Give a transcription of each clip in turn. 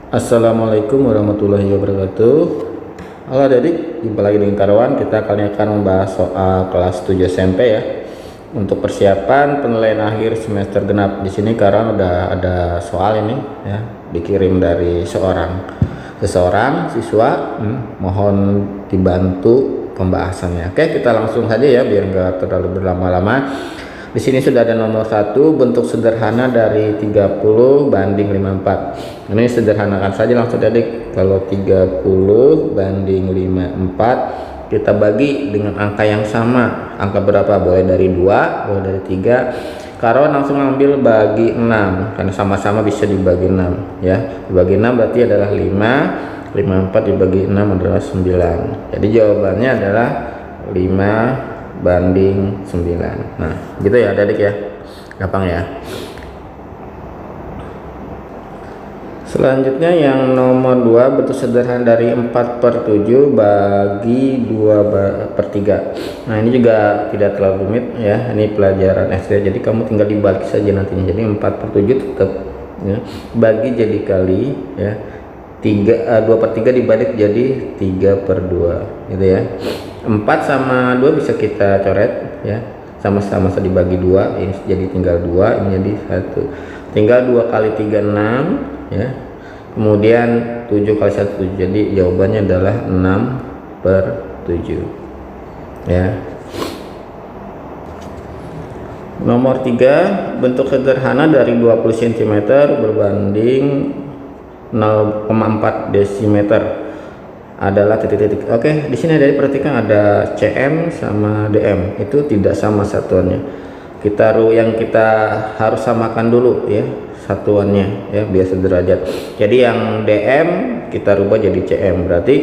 Assalamualaikum warahmatullahi wabarakatuh. Halo adik, jumpa lagi dengan Karawan. Kita kali ini akan membahas soal kelas 7 SMP ya. Untuk persiapan penilaian akhir semester genap. Di sini Karawan udah ada soal ini ya, dikirim dari seseorang siswa. Mohon dibantu pembahasannya. Oke, kita langsung saja ya biar nggak terlalu berlama-lama. Di sini sudah ada nomor 1, bentuk sederhana dari 30 banding 54. Ini sederhanakan saja langsung adik. Kalau 30 banding 54 kita bagi dengan angka yang sama. Angka berapa? Boleh dari 2, boleh dari 3. Karawan langsung ambil bagi 6 karena sama-sama bisa dibagi 6 ya. Dibagi 6 berarti adalah 5. 54 dibagi 6 adalah 9. Jadi jawabannya adalah 5 banding 9. Nah gitu ya adik ya, gampang ya. Selanjutnya yang nomor 2, bentuk sederhana dari 4/7 bagi 2/3. Nah ini juga tidak terlalu rumit ya, ini pelajaran SD, jadi kamu tinggal dibalik saja nantinya. Jadi 4/7 tetap ya, bagi jadi kali ya, 2/3 dibalik jadi 3/2 gitu ya. 4 sama 2 bisa kita coret ya, sama-sama dibagi 2, ini jadi tinggal 2, ini jadi 1. Tinggal 2 kali 3 6 ya, kemudian 7 kali 1 7, jadi jawabannya adalah 6/7 ya. Nomor 3, bentuk sederhana dari 20 cm berbanding 0,4 desimeter adalah titik-titik. Oke, di sini dari perhatikan ada cm sama dm, itu tidak sama satuannya. Yang kita harus samakan dulu ya satuannya ya, biar sederajat. Jadi yang dm kita rubah jadi cm, berarti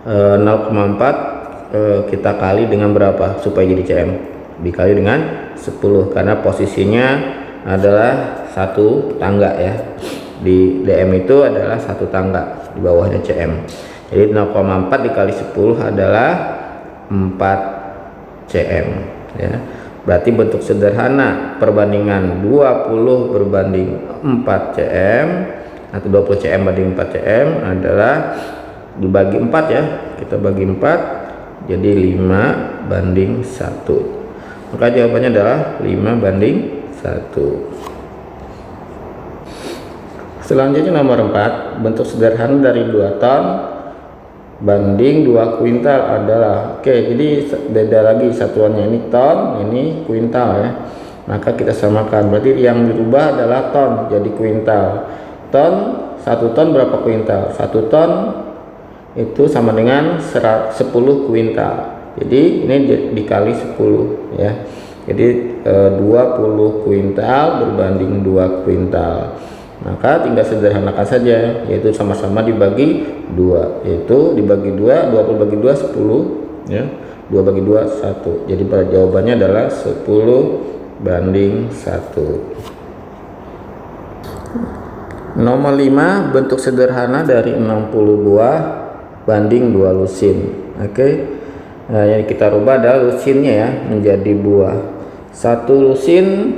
0,4 kita kali dengan berapa supaya jadi cm? Dikali dengan 10 karena posisinya adalah satu tangga ya. Di dm itu adalah satu tangga, di bawahnya cm. Jadi 0,4 dikali 10 adalah 4 cm ya. Berarti bentuk sederhana perbandingan 20 berbanding 4 cm atau 20 cm banding 4 cm adalah dibagi 4 ya. Kita bagi 4 jadi 5 banding 1. Maka jawabannya adalah 5 banding 1. Selanjutnya nomor 4, bentuk sederhana dari 2 ton banding 2 kuintal adalah. Oke, jadi beda lagi satuannya, ini ton, ini kuintal ya. Maka kita samakan, berarti yang dirubah adalah ton jadi kuintal. Ton, 1 ton berapa kuintal? 1 ton itu sama dengan 10 kuintal. Jadi ini dikali 10 ya. Jadi 20 kuintal berbanding 2 kuintal. Maka tinggal sederhanakan saja, yaitu sama-sama dibagi 2, yaitu dibagi 2, 20 bagi 2 10 ya, 2 bagi 2 1. Jadi pada jawabannya adalah 10 banding 1. Nomor 5, bentuk sederhana dari 60 buah banding 2 lusin. Oke. Nah, yang kita rubah adalah lusinnya ya menjadi buah. 1 lusin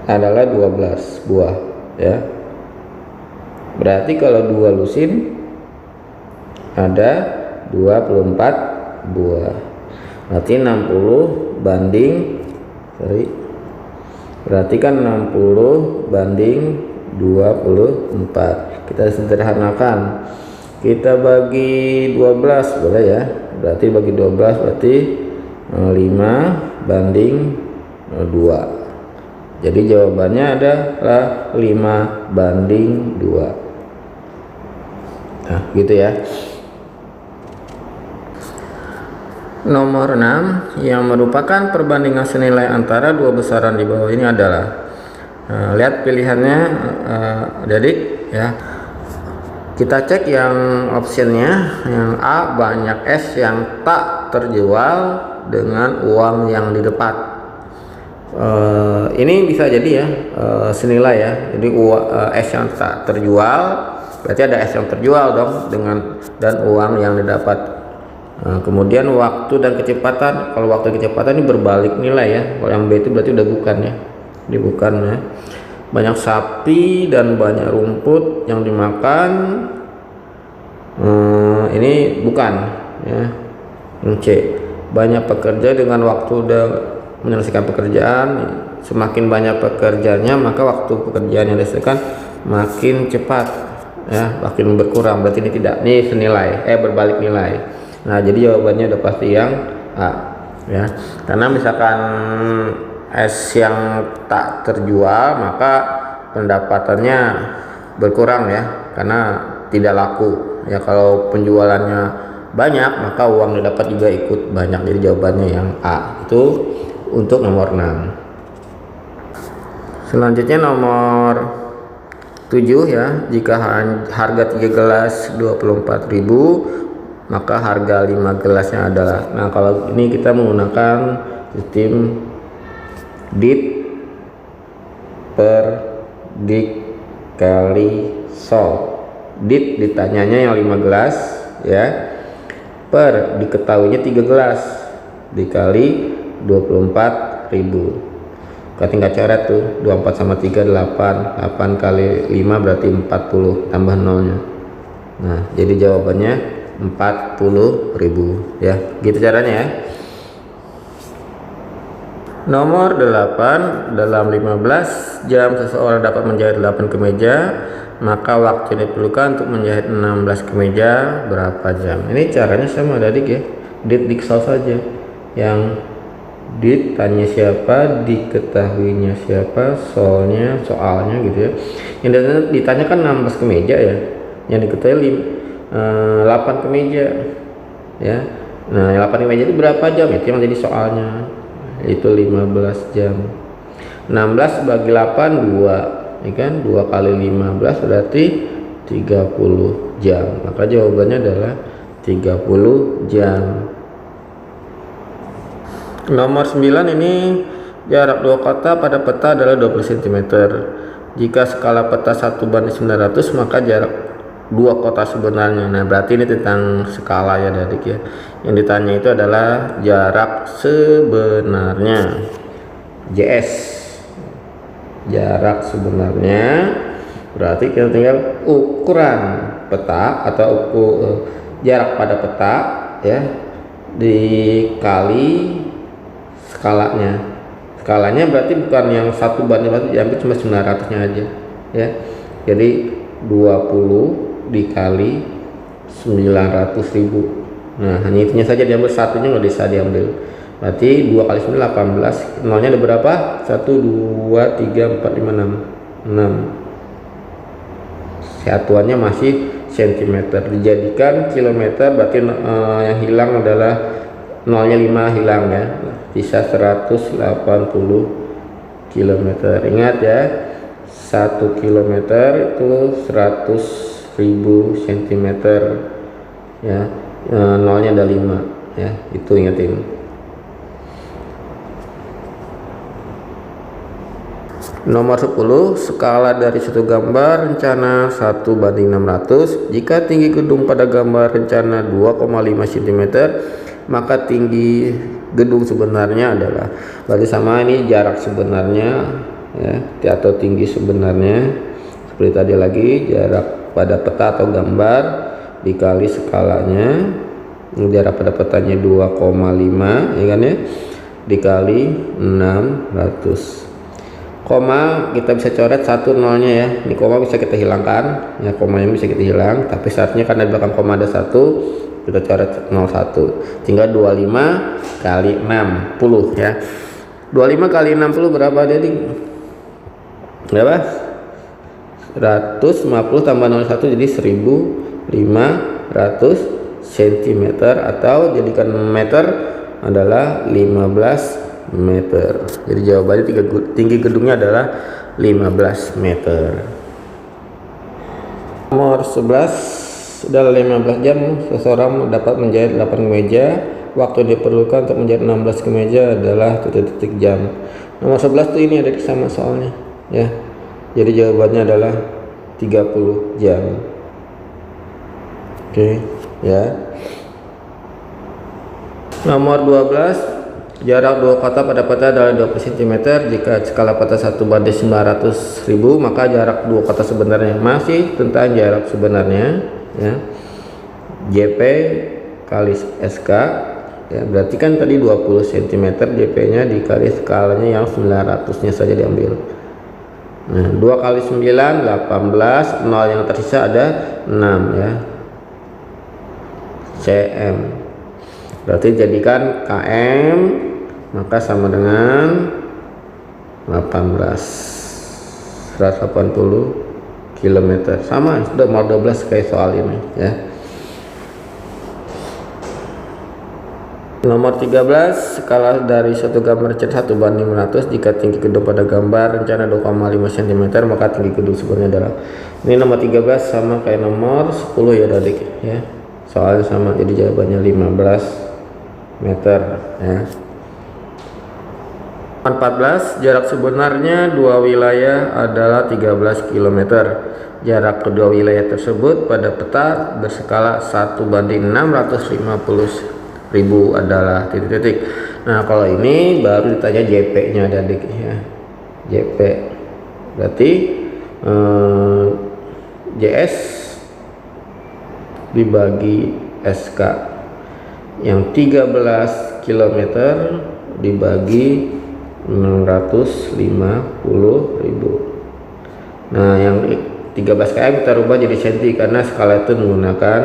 adalah 12 buah ya. Berarti kalau 2 lusin ada 24 buah. Berarti 60 banding berarti kan 60 banding 24. Kita sederhanakan. Kita bagi 12 boleh ya. Berarti bagi 12 berarti 5 banding 2. Jadi jawabannya adalah 5 banding 2. Nah gitu ya. Nomor 6, yang merupakan perbandingan senilai antara dua besaran di bawah ini adalah. Lihat pilihannya adik ya. Kita cek yang optionnya, yang A banyak S yang tak terjual dengan uang yang didapat. Ini bisa jadi ya senilai ya. Jadi S yang tak terjual berarti ada S yang terjual dong dan uang yang didapat. Kemudian waktu dan kecepatan, kalau waktu dan kecepatan ini berbalik nilai ya. Kalau yang B itu berarti udah bukan ya, ini bukan ya. banyak sapi dan banyak rumput yang dimakan. Ini bukan ya. Yang C, banyak pekerja dengan waktu udah menyelesaikan pekerjaan. Semakin banyak pekerjaannya maka waktu pekerjaan yang diselesaikan makin cepat ya, makin berkurang. Berarti ini tidak, ini senilai berbalik nilai. Nah jadi jawabannya udah pasti yang A ya, karena misalkan es yang tak terjual maka pendapatannya berkurang ya, karena tidak laku ya. Kalau penjualannya banyak maka uang yang dapat juga ikut banyak. Jadi jawabannya yang A, itu untuk nomor 6. Selanjutnya nomor 7 ya, jika harga 3 gelas 24.000 maka harga 5 gelasnya adalah. Nah kalau ini kita menggunakan sistem dit per dik kali sol. Dit ditanyanya yang 5 gelas ya, per diketahuinya 3 gelas dikali 24.000. Kita tinggal coret tuh, 24 sama 3 8 kali 5 berarti 40 tambah nolnya. Nah jadi jawabannya 40.000 ya, gitu caranya ya. Nomor 8, dalam 15 jam seseorang dapat menjahit 8 kemeja, maka waktu yang diperlukan untuk menjahit 16 kemeja berapa jam? Ini caranya sama adik ya, dik sol saja. Yang ditanya siapa, diketahuinya siapa, soalnya gitu ya. Yang ditanya kan 16 kemeja ya, yang diketahui 8 kemeja ya. Nah 8 kemeja itu berapa jam, itu yang jadi soalnya, itu 15 jam. 16 bagi 8 2 ya kan, 2 kali 15 berarti 30 jam. Maka jawabannya adalah 30 jam. Nomor 9 ini jarak dua kota pada peta adalah 20 cm. Jika skala peta 1:900 maka jarak dua kota sebenarnya. Nah berarti ini tentang skala ya adik ya. Yang ditanya itu adalah jarak sebenarnya, JS, jarak sebenarnya. Berarti kita tinggal ukuran peta atau jarak pada peta ya dikali skalanya berarti bukan yang 1:100 diambil, cuma 900 nya aja ya. Jadi 20 dikali 900.000. Nah hanya itunya saja diambil, satunya nggak bisa diambil. Berarti 2 kali 9 18, nolnya ada berapa? 1 2 3 4 5 6. Satuannya masih cm, dijadikan kilometer berarti yang hilang adalah nolnya 5 hilang ya, sisa 180 km. Ingat ya, 1 km itu 100.000 cm ya, nolnya ada 5 ya, itu ingetin. Nomor 10, skala dari satu gambar rencana 1:600. Jika tinggi gedung pada gambar rencana 2,5 cm maka tinggi gedung sebenarnya adalah, berarti sama ini jarak sebenarnya ya, atau tinggi sebenarnya. Seperti tadi lagi, jarak pada peta atau gambar dikali skalanya. Ini jarak pada petanya 2,5 ya kan ya, dikali 600. Koma kita bisa coret satu nolnya ya. Ini koma bisa kita hilangkan ya, komanya bisa kita hilang, tapi saatnya karena di belakang koma ada 1, kita coret 01. Tinggal 25 kali 60 ya. 25 kali 60 berapa jadi? Berapa? 150 tambah 01 jadi 1500 cm, atau jadikan meter adalah 15 meter. Jadi jawabannya tinggi gedungnya adalah 15 meter. Nomor 11, dalam 15 jam seseorang dapat menjahit 8 kemeja. Waktu yang diperlukan untuk menjahit 16 kemeja adalah titik-titik jam. Nomor 11 tuh ini ada sama soalnya ya. Jadi jawabannya adalah 30 jam. Oke ya. Nomor 12, Jarak dua kota pada peta adalah 20 cm. Jika skala peta 1/900.000, maka jarak dua kota sebenarnya. Masih tentang jarak sebenarnya, ya. JP kali SK, ya, berarti kan tadi 20 cm, JP nya dikali skalanya yang 900 nya saja diambil. Nah, 2 kali 9 18, 0 yang tersisa ada 6, ya, cm. Berarti jadikan km, maka sama dengan 180 km. Sama, sudah mau 12 kayak soal ini, ya. Nomor 13, skala dari suatu gambar cat 1/500. Jika tinggi gedung pada gambar rencana 2,5 cm, maka tinggi gedung sebenarnya adalah. Ini nomor 13 sama kayak nomor 10 ya adik, ya. Soalnya sama, jadi jawabannya 15 meter, ya. 14, jarak sebenarnya dua wilayah adalah 13 km. Jarak kedua wilayah tersebut pada peta berskala 1/650.000 adalah titik-titik. Nah, kalau ini baru ditanya JP nya adik, ya. JP berarti JS dibagi SK yang 13 km dibagi 650.000. Nah, yang 13 km kita rubah jadi cm karena skala itu menggunakan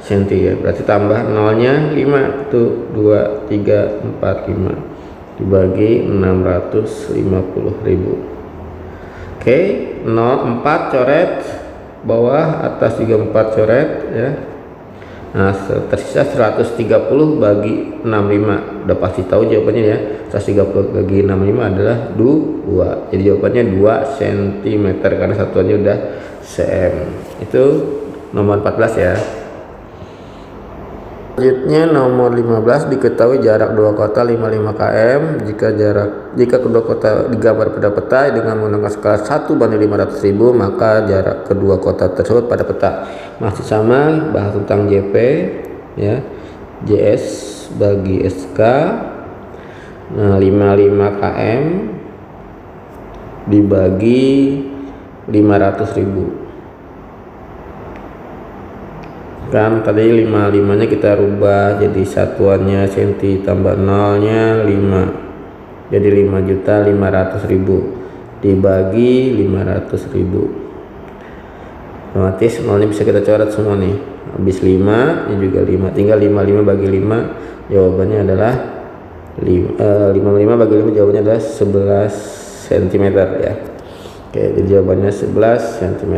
cm, ya. Berarti tambah nolnya 5, itu 2, 3, 4, 5 dibagi 650.000. Oke, 0, 4 coret bawah, atas juga 4 coret, ya. Nah, tersisa 130 bagi 65. Udah pasti tahu jawabannya, ya. 130 bagi 65 adalah 2. Jadi jawabannya 2 cm karena satuannya udah cm. Itu nomor 14, ya. Selanjutnya nomor 15, diketahui jarak dua kota 55 km. Jika kedua kota digambar pada peta dengan menggunakan skala 1/500.000, maka jarak kedua kota tersebut pada peta. Masih sama, bahas tentang JP, ya. JS bagi SK. Nah, 55 km dibagi 500.000. Kan tadi 55 nya kita rubah jadi satuannya cm tambah nolnya 5, jadi 5.500.000 dibagi 500.000. Otomatis nolnya bisa kita coret semua nih, habis 5 ini juga 5, tinggal 55 bagi 5, jawabannya adalah 55 bagi 5 jawabannya adalah 11 cm, ya. Oke, jadi jawabannya 11 cm.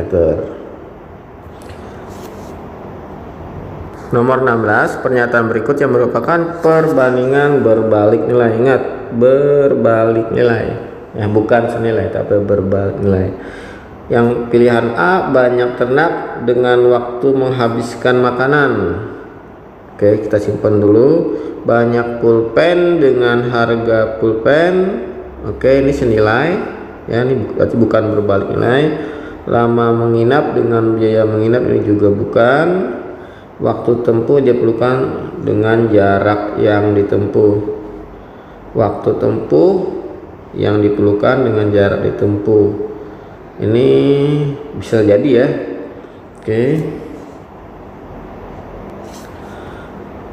Nomor 16, pernyataan berikut yang merupakan perbandingan berbalik nilai. Ingat, berbalik nilai, ya, bukan senilai tapi berbalik nilai. Yang pilihan A, banyak ternak dengan waktu menghabiskan makanan. Oke, kita simpan dulu. Banyak pulpen dengan harga pulpen. Oke, ini senilai, ya, ini berarti bukan berbalik nilai. Lama menginap dengan biaya menginap, ini juga bukan. Waktu tempuh diperlukan dengan jarak yang ditempuh. Waktu tempuh yang diperlukan dengan jarak ditempuh. Ini bisa jadi, ya. Oke.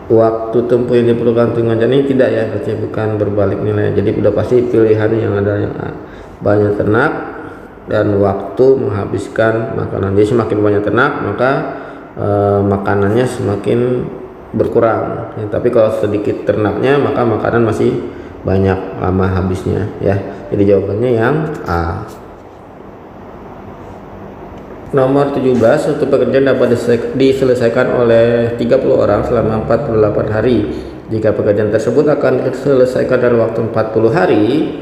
Waktu tempuh yang diperlukan dengan jarak ini tidak, ya, berarti bukan berbalik nilai. Jadi udah pasti pilihan yang ada yang A. Banyak ternak dan waktu menghabiskan makanan. Jadi semakin banyak ternak maka makanannya semakin berkurang, ya. Tapi kalau sedikit ternaknya maka makanan masih banyak, lama habisnya, ya. Jadi jawabannya yang A. Nomor 17, suatu pekerjaan dapat diselesaikan oleh 30 orang selama 48 hari. Jika pekerjaan tersebut akan diselesaikan dalam waktu 40 hari,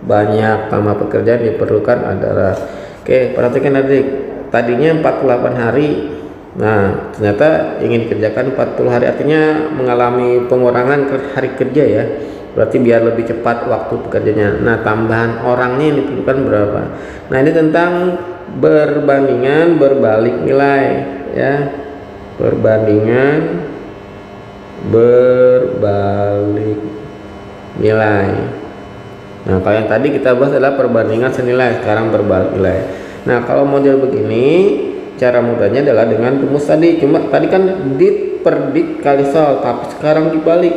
banyak lama pekerjaan diperlukan adalah. Oke, perhatikan adik, tadinya 48 hari. Nah, ternyata ingin dikerjakan 40 hari, artinya mengalami pengurangan hari kerja, ya. Berarti biar lebih cepat waktu pekerjanya. Nah, tambahan orangnya yang diperlukan berapa? Nah, ini tentang perbandingan berbalik nilai, ya. Perbandingan berbalik nilai. Nah, kalau yang tadi kita bahas adalah perbandingan senilai, sekarang berbalik nilai. Nah, kalau model begini, cara mudahnya adalah dengan rumus tadi. Cuma tadi kan dit per dit kali sol, tapi sekarang dibalik.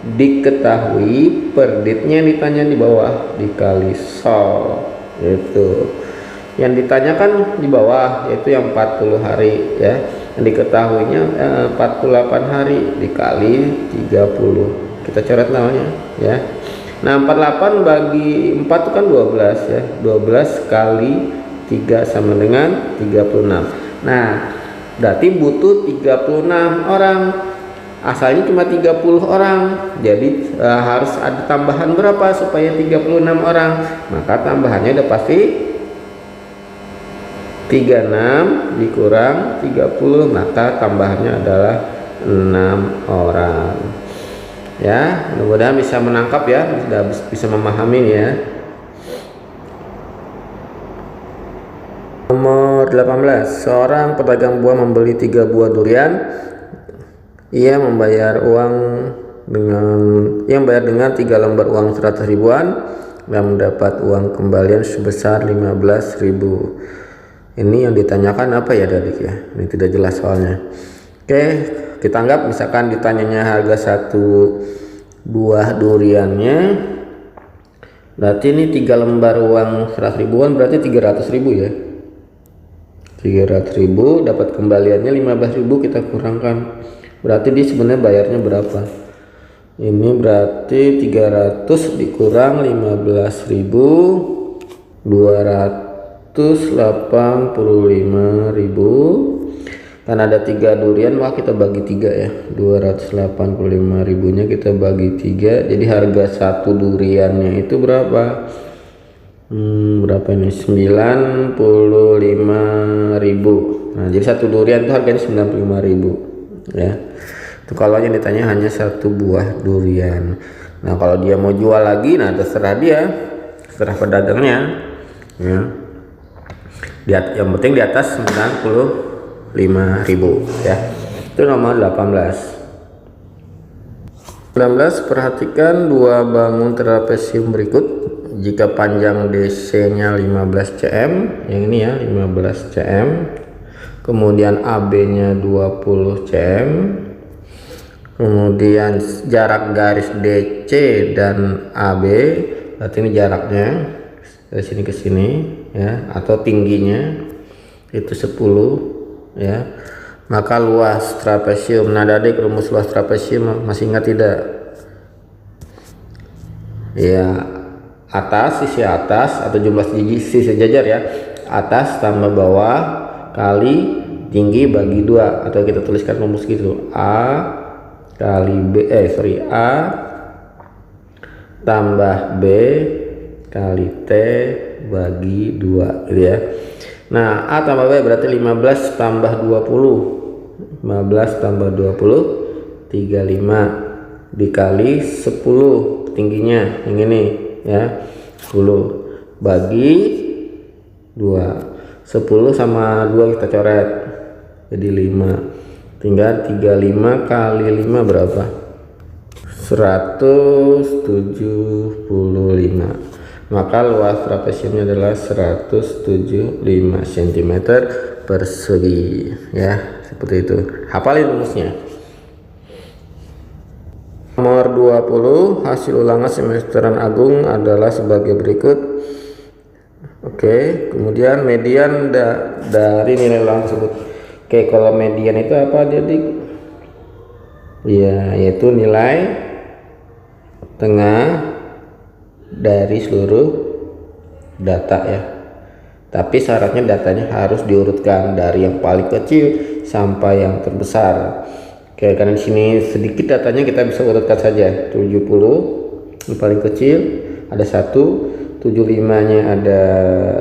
Diketahui per ditnya ditanya di bawah dikali sol. Itu. Yang ditanyakan di bawah yaitu yang 40 hari ya. Yang diketahuinya 48 hari dikali 30. Kita coret namanya ya. Nah, 48 bagi 4 itu kan 12 ya. 12 kali 3 sama dengan 36. Nah, berarti butuh 36 orang. Asalnya cuma 30 orang. Jadi harus ada tambahan berapa supaya 36 orang? Maka tambahannya udah pasti 36 dikurang 30, maka tambahannya adalah 6 orang. Ya, mudah-mudahan bisa menangkap ya, sudah bisa memahami ya. Nomor 18, seorang pedagang buah membeli 3 buah durian. Ia membayar dengan 3 lembar uang 100 ribuan dan mendapat uang kembalian sebesar 15.000. Ini yang ditanyakan apa ya adik ya? Ini tidak jelas soalnya. Oke, kita anggap misalkan ditanyanya harga 1 buah duriannya. Berarti ini 3 lembar uang 100 ribuan berarti 300 ribu ya. 300 ribu dapat kembaliannya 15.000, kita kurangkan. Berarti dia sebenarnya bayarnya berapa? Ini berarti 300 dikurang 15.000, 285.000. Kan ada 3 durian, maka kita bagi 3 ya. 285 ribunya kita bagi 3. Jadi harga 1 duriannya itu berapa? Berapa ini? 95.000. Nah, jadi 1 durian itu harganya 95.000 ya. Itu kalau yang ditanya hanya 1 buah durian. Nah, kalau dia mau jual lagi, nah terserah dia, terserah pedagangnya ya. Yang penting di atas 95.000 ya. Itu nomor 18. 19, perhatikan 2 bangun trapesium berikut. Jika panjang DC nya 15 cm, yang ini ya 15 cm, kemudian AB nya 20 cm, kemudian jarak garis DC dan AB, berarti ini jaraknya dari sini ke sini ya, atau tingginya itu 10 ya. Maka luas trapesium, nah adik rumus luas trapesium masih ingat tidak ya? Sisi atas atau jumlah sisi sejajar ya, atas tambah bawah kali tinggi bagi 2, atau kita tuliskan rumus gitu, A tambah B kali T bagi 2 gitu ya. Nah, A tambah B berarti 15 tambah 20, 15 tambah 20 35 dikali 10 tingginya yang ini ya, 10 bagi 2. 10 sama 2 kita coret jadi 5, tinggal 35 kali 5 berapa? 175. Maka luas trapesiumnya adalah 175 cm persegi ya, seperti itu. Hafalin rumusnya. Nomor 20, hasil ulangan semesteran agung adalah sebagai berikut. Oke, kemudian median dari nilai ulangan tersebut. Oke, kalau median itu apa adik? Ya, yaitu nilai tengah dari seluruh data ya. Tapi syaratnya datanya harus diurutkan dari yang paling kecil sampai yang terbesar. Oke, karena di sini sedikit datanya kita bisa urutkan saja. 70 yang paling kecil ada 1, 75-nya ada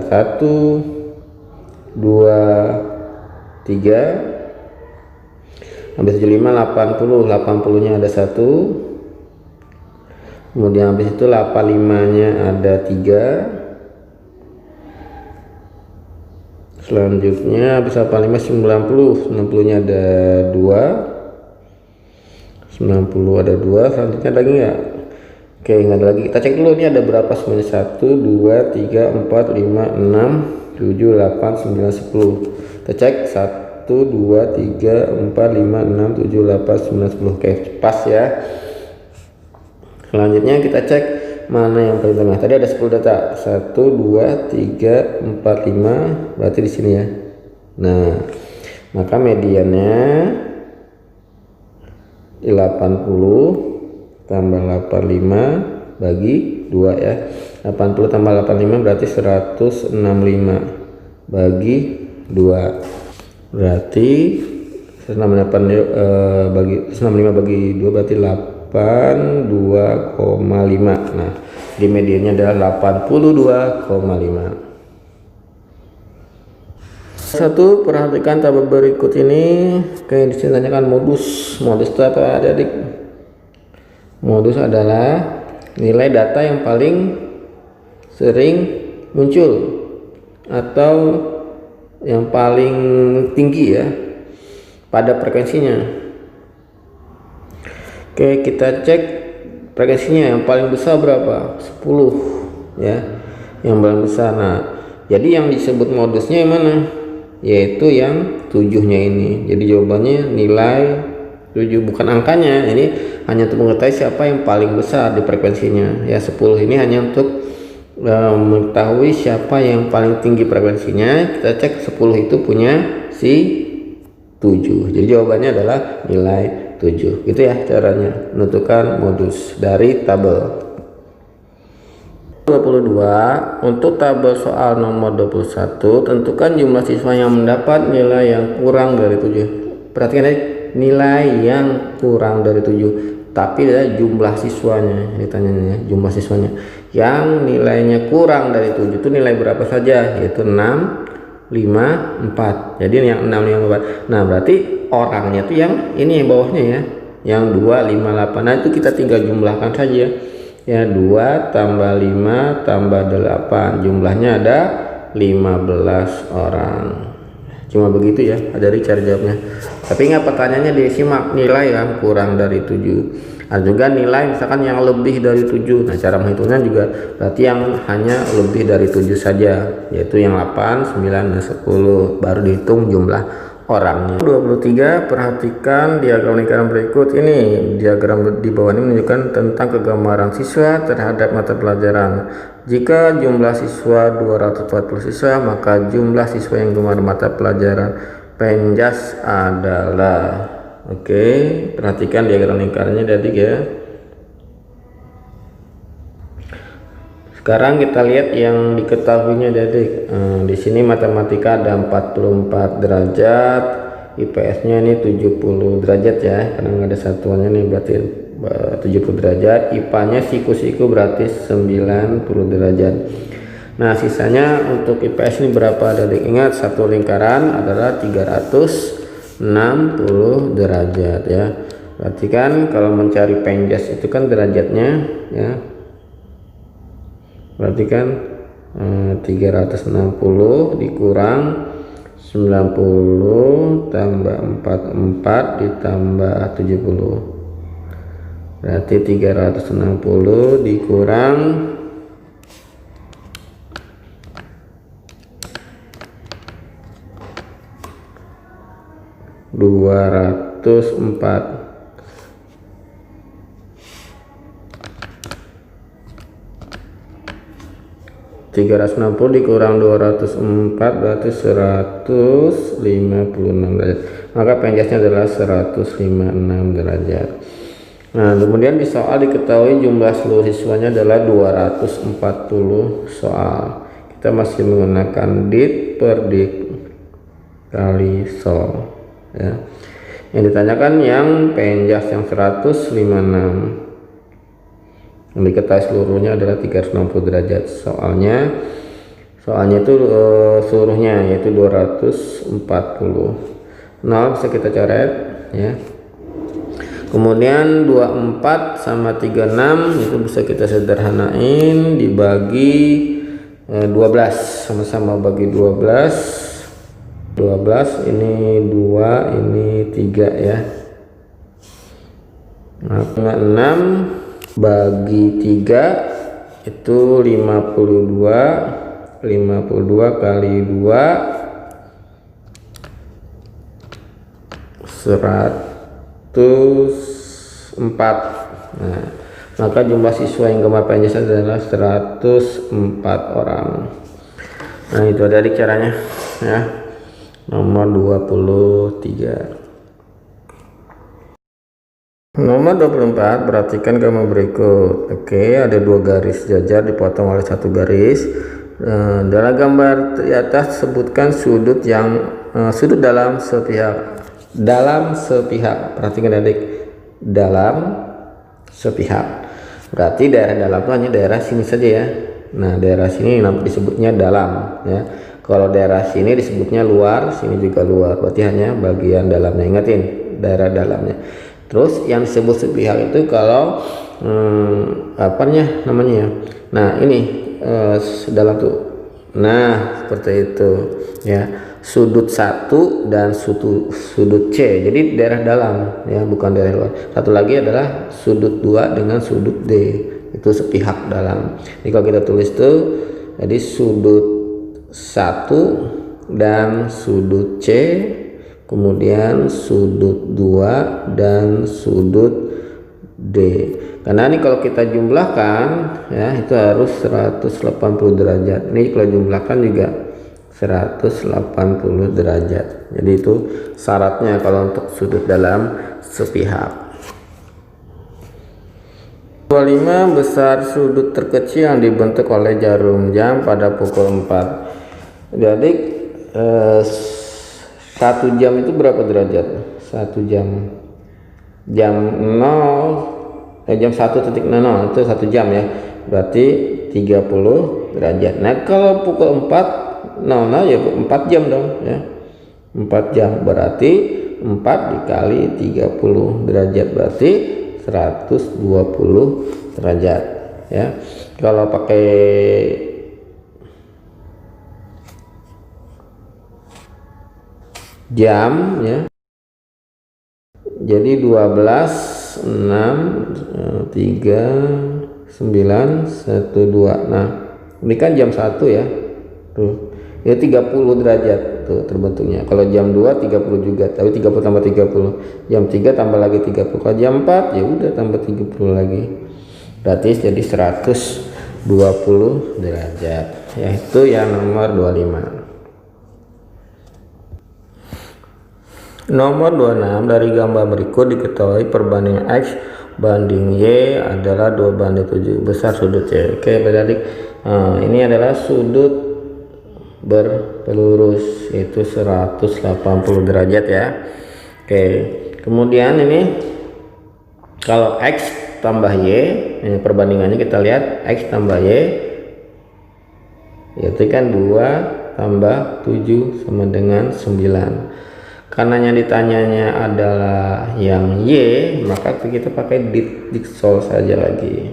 1, 2, 3, habis 75 80-nya ada 1, kemudian habis itu 85-nya ada 3, selanjutnya habis 85 90-nya ada 2, 90 ada 2, selanjutnya lagi enggak? Oke, nggak ada lagi. Kita cek dulu ini ada berapa semuanya. 1 2 3 4 5 6 7 8 9 10. Kita cek 1 2 3 4 5 6 7 8 9 10. Oke, pas ya. Selanjutnya kita cek mana yang paling tengah. Tadi ada 10 data. 1 2 3 4 5, berarti di sini ya. Nah, maka mediannya 80 tambah 85 bagi 2 ya. 80 tambah 85 berarti 165 bagi 2. Berarti 165 bagi 2 berarti 82,5. Nah, di mediannya adalah 82,5. Satu, perhatikan tabel berikut ini. Oke, di sini tanyakan modus. Modus itu apa, adik? Modus adalah nilai data yang paling sering muncul atau yang paling tinggi ya pada frekuensinya. Oke, kita cek frekuensinya yang paling besar berapa? 10 ya, yang paling besar. Nah, jadi yang disebut modusnya yang mana? Yaitu yang 7-nya ini. Jadi jawabannya nilai 7, bukan angkanya. Ini hanya untuk mengetahui siapa yang paling besar di frekuensinya. Ya, 10 ini hanya untuk mengetahui siapa yang paling tinggi frekuensinya. Kita cek 10 itu punya si 7. Jadi jawabannya adalah nilai 7. Gitu ya caranya menentukan modus dari tabel. 22, untuk tabel soal nomor 21, tentukan jumlah siswa yang mendapat nilai yang kurang dari 7. Perhatikan ya, nilai yang kurang dari 7, tapi ada jumlah siswanya ditanya, jumlah siswanya yang nilainya kurang dari 7 itu nilai berapa saja, yaitu 6, 5, 4. Jadi yang 6, 5, 4. Nah, berarti orangnya itu yang ini yang bawahnya ya, yang 2, 5, 8. Nah, itu kita tinggal jumlahkan saja ya, 2 tambah 5 tambah 8, jumlahnya ada 15 orang. Cuma begitu ya, dari cara jawabnya. Tapi ingat pertanyaannya disimak, nilai yang kurang dari 7. Ada juga nilai misalkan yang lebih dari 7. Nah, cara menghitungnya juga berarti yang hanya lebih dari 7 saja, yaitu yang 8, 9, dan 10, baru dihitung jumlah orangnya. 23, perhatikan diagram lingkaran berikut ini. Diagram di bawah ini menunjukkan tentang kegambaran siswa terhadap mata pelajaran. Jika jumlah siswa 240 siswa, maka jumlah siswa yang gemar mata pelajaran Penjas adalah. Oke, perhatikan diagram lingkarannya adik ya. Sekarang kita lihat yang diketahuinya adik. Di sini matematika ada 44 derajat, IPS-nya ini 70 derajat ya, karena nggak ada satuannya nih, berarti 70 derajat. IPA-nya siku-siku berarti 90 derajat. Nah, sisanya untuk IPS ini berapa adik? Ingat, satu lingkaran adalah 360 derajat ya. Berarti kan kalau mencari Penjas itu kan derajatnya ya. Berarti kan 360 dikurang 90 tambah 44 ditambah 70, berarti 360 dikurang 204. 360 dikurang 204 berarti 156 derajat. Maka Penjasnya adalah 156 derajat. Nah, kemudian di soal diketahui jumlah seluruh siswanya adalah 240 soal. Kita masih menggunakan dit per dit kali sol ya. Yang ditanyakan yang Penjas yang 156. Yang diketahui seluruhnya adalah 360 derajat. Soalnya itu seluruhnya yaitu 240. 0 bisa kita coret ya. Kemudian 24 sama 36 itu bisa kita sederhanain, dibagi 12, sama-sama bagi 12. 12 ini 2, ini 3 ya. Nah, 6 bagi 3 itu 52 kali 2 104. Nah, maka jumlah siswa yang gemar PNS adalah 104 orang. Nah, itu adik caranya ya. Nomor 23. Nomor 24, perhatikan gambar berikut. Oke, ada 2 garis jajar dipotong oleh 1 garis. Dalam gambar di atas sebutkan sudut yang sudut dalam sepihak. Dalam sepihak. Perhatikan adik, dalam sepihak. Berarti daerah dalam itu hanya daerah sini saja ya. Nah, daerah sini disebutnya dalam ya. Kalau daerah sini disebutnya luar, sini juga luar. Berarti hanya bagian dalamnya. Ingatin, daerah dalamnya. Terus yang disebut sepihak itu kalau namanya ya. Nah, ini dalam tuh. Nah, seperti itu ya. Sudut 1 dan sudut C. Jadi daerah dalam ya, bukan daerah luar. Satu lagi adalah sudut 2 dengan sudut D. Itu sepihak dalam. Jadi kalau kita tulis tuh, jadi sudut 1 dan sudut C, kemudian sudut 2 dan sudut D. Karena ini kalau kita jumlahkan ya, itu harus 180 derajat. Ini kalau jumlahkan juga 180 derajat. Jadi itu syaratnya kalau untuk sudut dalam sepihak. 25, besar sudut terkecil yang dibentuk oleh jarum jam pada pukul 4. Jadi 1 jam itu berapa derajat? 1 jam. Jam 0 jam 1.00 itu 1 jam ya. Berarti 30 derajat. Nah, kalau pukul 4.00 ya 4 jam dong ya. 4 jam berarti 4 dikali 30 derajat berarti 120 derajat ya. Kalau pakai jam ya, jadi 12 6 3 9 1 2. Nah, ini kan jam 1 ya tuh ya, 30 derajat tuh terbentuknya. Kalau jam 2 30 juga, tapi 30 tambah 30. Jam 3 tambah lagi 30. Kalau jam 4 ya udah tambah 30 lagi. Berarti jadi 120 derajat. Yaitu yang nomor 25. Nomor 26, dari gambar berikut diketahui perbandingan X banding Y adalah 2:7 besar sudut C. Oke, adik, ini adalah sudut berpelurus, itu 180 derajat ya. Oke, kemudian ini kalau X tambah Y, ini perbandingannya kita lihat X tambah Y, yaitu kan 2 tambah 7 sama dengan 9. Karena yang ditanyanya adalah yang Y, maka kita pakai diksol saja lagi.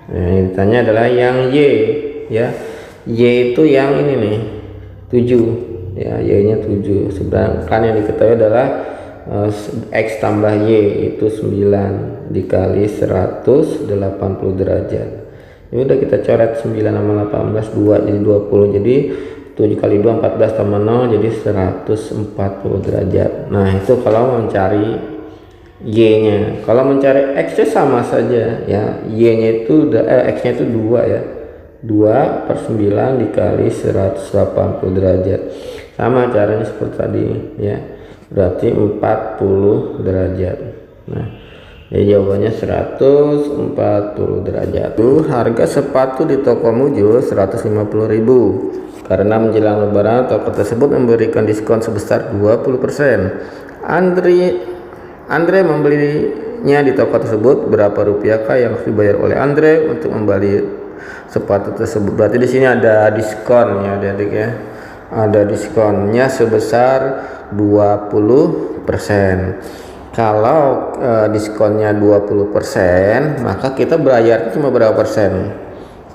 Nah, yang ditanya adalah yang Y ya. Y itu yang ini nih 7 ya, Y nya 7. Sedangkan yang diketahui adalah X tambah Y itu 9 dikali 180 derajat. Ya udah, kita coret 9 sama 18 2 jadi 20. Jadi 7 kali 2 14 tambah 0 jadi 140 derajat. Nah, itu kalau mencari Y nya. Kalau mencari X nya sama saja ya. Y nya itu X nya itu 2 ya. 2/9 dikali 180 derajat. Sama caranya seperti tadi ya. Berarti 40 derajat. Nah, ya jawabannya 140 derajat. Harga sepatu di toko Mujo 150.000. Karena menjelang lebaran, toko tersebut memberikan diskon sebesar 20%. Andre membelinya di toko tersebut. Berapa rupiahkah yang harus dibayar oleh Andre untuk membeli sepatu tersebut? Berarti di sini ada diskon ya adik-adik ya. Ada diskonnya sebesar 20%. Kalau diskonnya 20%, maka kita bayar cuma berapa persen?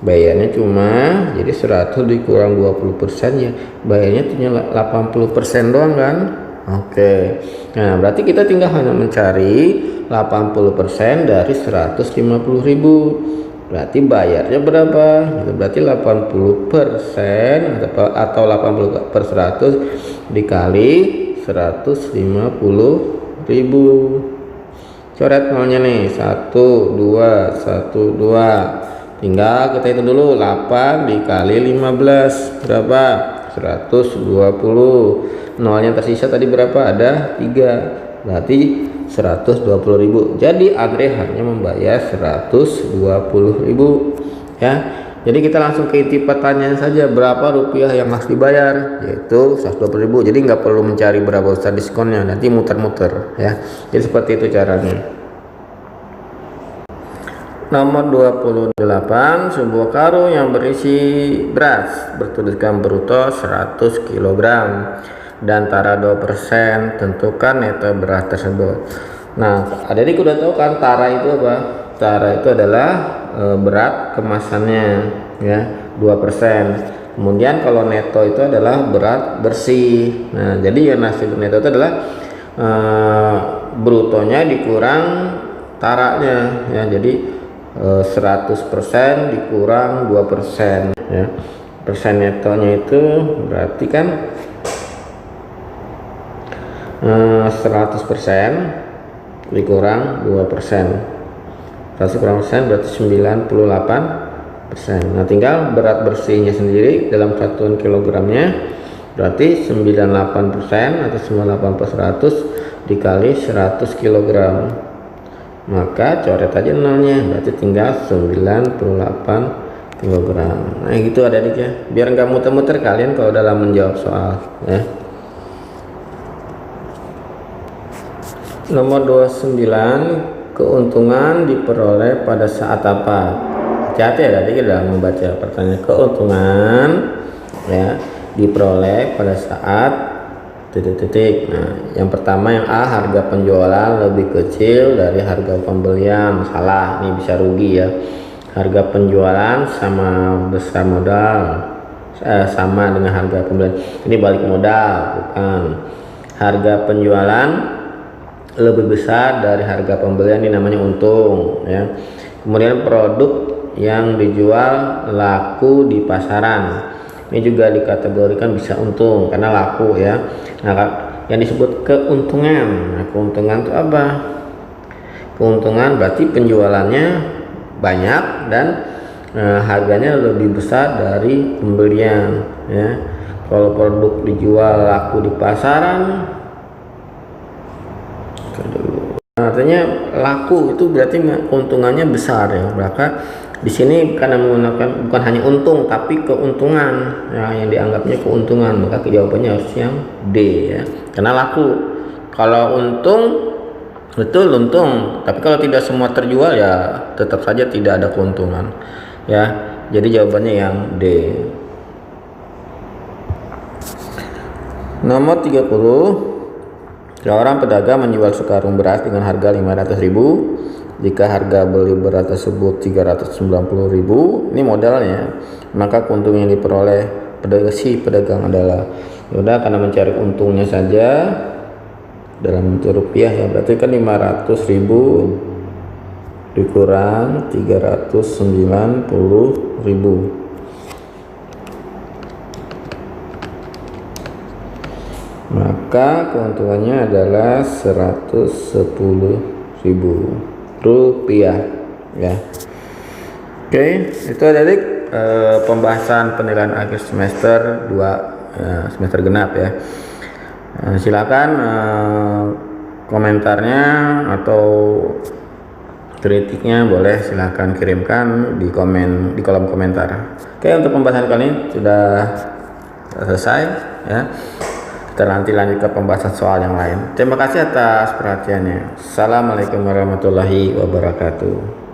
Bayarnya cuma jadi 100 dikurang 20% ya, bayarnya cuma 80% doang kan. Oke. Nah, berarti kita tinggal hanya mencari 80% dari 150.000. Berarti bayarnya berapa? Itu berarti 80% atau 80 per 100 dikali 150.000. Coret nolnya nih, 1 2 1 2. Tinggal kita hitung dulu, 8 dikali 15 berapa? 120. Nolnya tersisa tadi berapa? Ada 3, berarti 120.000. Jadi Andre hanya membayar 120.000 ya. Jadi kita langsung ke inti pertanyaan saja, berapa rupiah yang harus dibayar, yaitu 120.000. Jadi nggak perlu mencari berapa besar diskonnya, nanti muter-muter ya. Jadi seperti itu caranya. Nomor 28, sebuah karung yang berisi beras bertuliskan bruto 100 kg dan tara 2%, tentukan neto beras tersebut. Nah, adik udah tahu kan tara itu apa? Tara itu adalah berat kemasannya ya, 2%. Kemudian kalau neto itu adalah berat bersih. Nah, jadi yang nasib neto itu adalah brutonya dikurang taranya ya. Jadi 100% dikurang 2% ya. Persen netonya itu berarti kan 100% dikurang 2%. 100 kurang persen berarti 98%. Nah, tinggal berat bersihnya sendiri dalam satuan kilogramnya berarti 98% atau 98 per 100 dikali 100 kg. Maka coret aja nolnya, berarti tinggal 98 kg. Nah gitu adik ya, biar nggak muter-muter kalian kalau dalam menjawab soal ya. Nomor 29, keuntungan diperoleh pada saat apa? Hati-hati ya adik dalam membaca pertanyaan. Keuntungan ya diperoleh pada saat titik-titik. Nah, yang pertama yang A, harga penjualan lebih kecil dari harga pembelian. Salah, ini bisa rugi ya. Harga penjualan sama besar modal, sama dengan harga pembelian. Ini balik modal, bukan. Harga penjualan lebih besar dari harga pembelian, ini namanya untung ya. Kemudian produk yang dijual laku di pasaran, ini juga dikategorikan bisa untung karena laku ya. Nah, yang disebut keuntungan. Nah, keuntungan itu apa? Keuntungan berarti penjualannya banyak dan harganya lebih besar dari pembelian ya. Kalau produk dijual laku di pasaran, artinya laku itu berarti keuntungannya besar ya. Maka di sini karena menggunakan bukan hanya untung tapi keuntungan ya, yang dianggapnya keuntungan, maka jawabannya harus yang D ya, karena laku. Kalau untung betul untung, tapi kalau tidak semua terjual ya tetap saja tidak ada keuntungan ya. Jadi jawabannya yang D. Nomor 30, seorang pedagang menjual sekarung beras dengan harga 500.000. Jika harga beli beras tersebut 390.000, ini modalnya, maka keuntungan yang diperoleh pedagang adalah, yaudah karena mencari untungnya saja dalam bentuk rupiah ya, berarti kan 500.000 dikurang 390.000, maka keuntungannya adalah 110.000 rupiah ya. Oke, itu adik pembahasan penilaian akhir semester 2 semester genap ya. Silakan komentarnya atau kritiknya boleh silakan kirimkan di kolom komentar. Oke, untuk pembahasan kali ini sudah selesai ya. Kita nanti lanjut ke pembahasan soal yang lain. Terima kasih atas perhatiannya. Assalamualaikum warahmatullahi wabarakatuh.